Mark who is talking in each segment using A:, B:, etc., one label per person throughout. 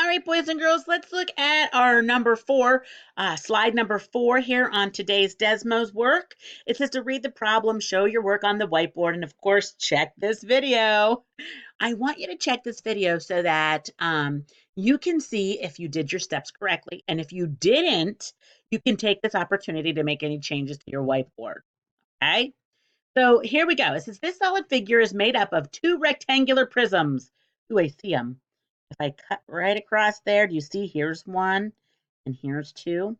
A: All right, boys and girls, let's look at our number four, slide number 4 here on today's Desmo's work. It says to read the problem, show your work on the whiteboard, and of course, check this video. I want you to check this video so that you can see if you did your steps correctly. And if you didn't, you can take this opportunity to make any changes to your whiteboard, okay? So here we go. It says this solid figure is made up of two rectangular prisms. Ooh, I see them. If I cut right across there, do you see here's one and here's two?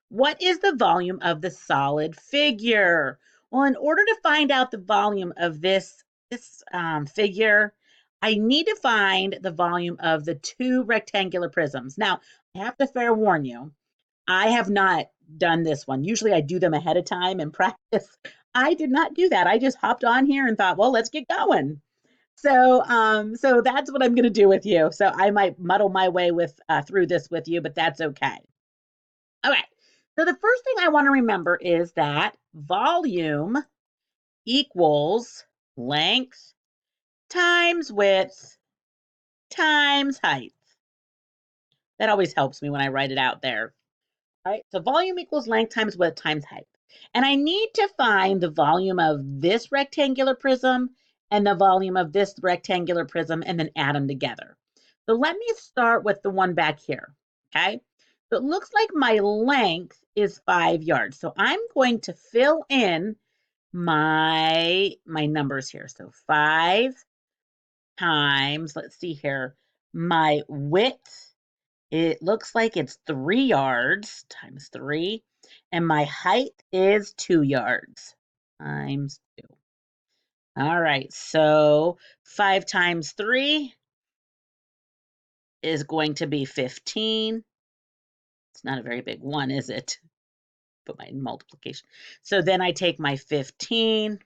A: What is the volume of the solid figure? Well, in order to find out the volume of this figure, I need to find the volume of the two rectangular prisms. Now, I have to fair warn you, I have not done this one. Usually I do them ahead of time in practice. I did not do that. I just hopped on here and thought, well, let's get going. So that's what I'm going to do with you. So I might muddle my way through this with you, but that's okay. All right. So the first thing I want to remember is that volume equals length times width times height. That always helps me when I write it out there. All right. So volume equals length times width times height. And I need to find the volume of this rectangular prism and the volume of this rectangular prism and then add them together. So let me start with the one back here, okay? So it looks like my length is 5 yards. So I'm going to fill in my numbers here. So 5 times, let's see here, my width, it looks like it's 3 yards times 3. And my height is 2 yards times 2. All right, so 5 times 3 is going to be 15. It's not a very big one, is it? Put my multiplication. So then I take my 15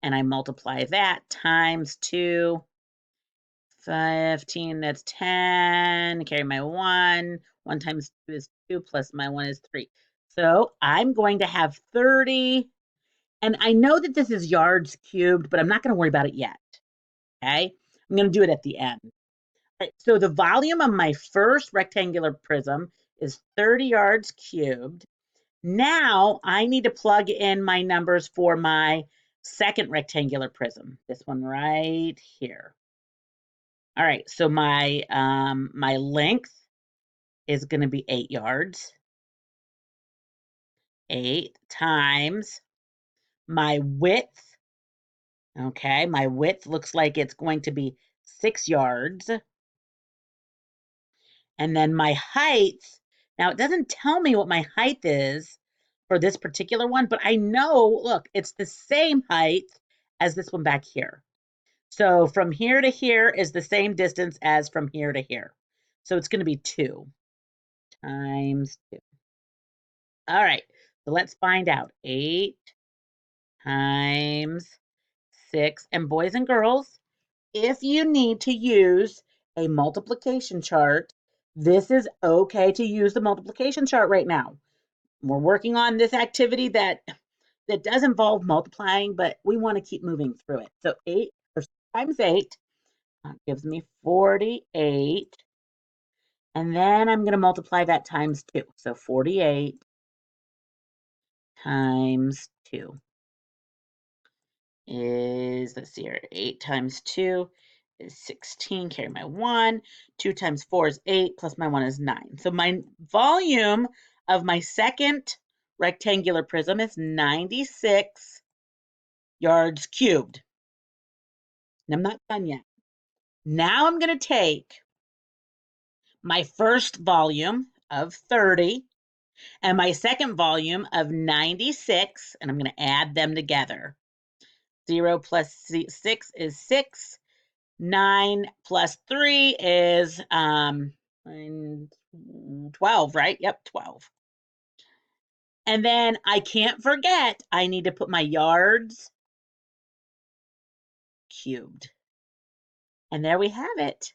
A: and I multiply that times 2. 15, that's 10. Carry my 1. 1 times 2 is 2, plus my 1 is 3. So I'm going to have 30. And I know that this is yards cubed, but I'm not going to worry about it yet. Okay? I'm going to do it at the end. Right, so the volume of my first rectangular prism is 30 yards cubed. Now I need to plug in my numbers for my second rectangular prism, this one right here. All right, so my length is going to be 8 yards. 8 times my width. Okay, my width looks like it's going to be 6 yards. And then my height, now it doesn't tell me what my height is for this particular one, but I know, look, it's the same height as this one back here. So from here to here is the same distance as from here to here. So it's going to be 2 times 2. All right, so let's find out. 8 times 6. And boys and girls, if you need to use a multiplication chart, this is okay to use the multiplication chart right now. We're working on this activity that does involve multiplying, but we want to keep moving through it. So 8 times 8 gives me 48. And then I'm going to multiply that times 2. So 48 times 2 is, let's see here, 8 times 2 is 16, carry my 1. 2 times 4 is 8, plus my 1 is 9. So my volume of my second rectangular prism is 96 yards cubed. And I'm not done yet. Now I'm going to take my first volume of 30 and my second volume of 96, and I'm going to add them together. 0 plus 6 is 6. 9 plus 3 is 12, right? Yep, 12. And then I can't forget, I need to put my yards cubed. And there we have it.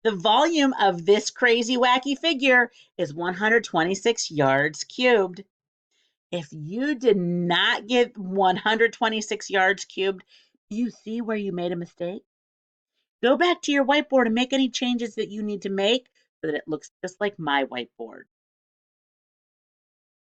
A: The volume of this crazy wacky figure is 126 yards cubed. If you did not get 126 yards cubed, do you see where you made a mistake? Go back to your whiteboard and make any changes that you need to make so that it looks just like my whiteboard.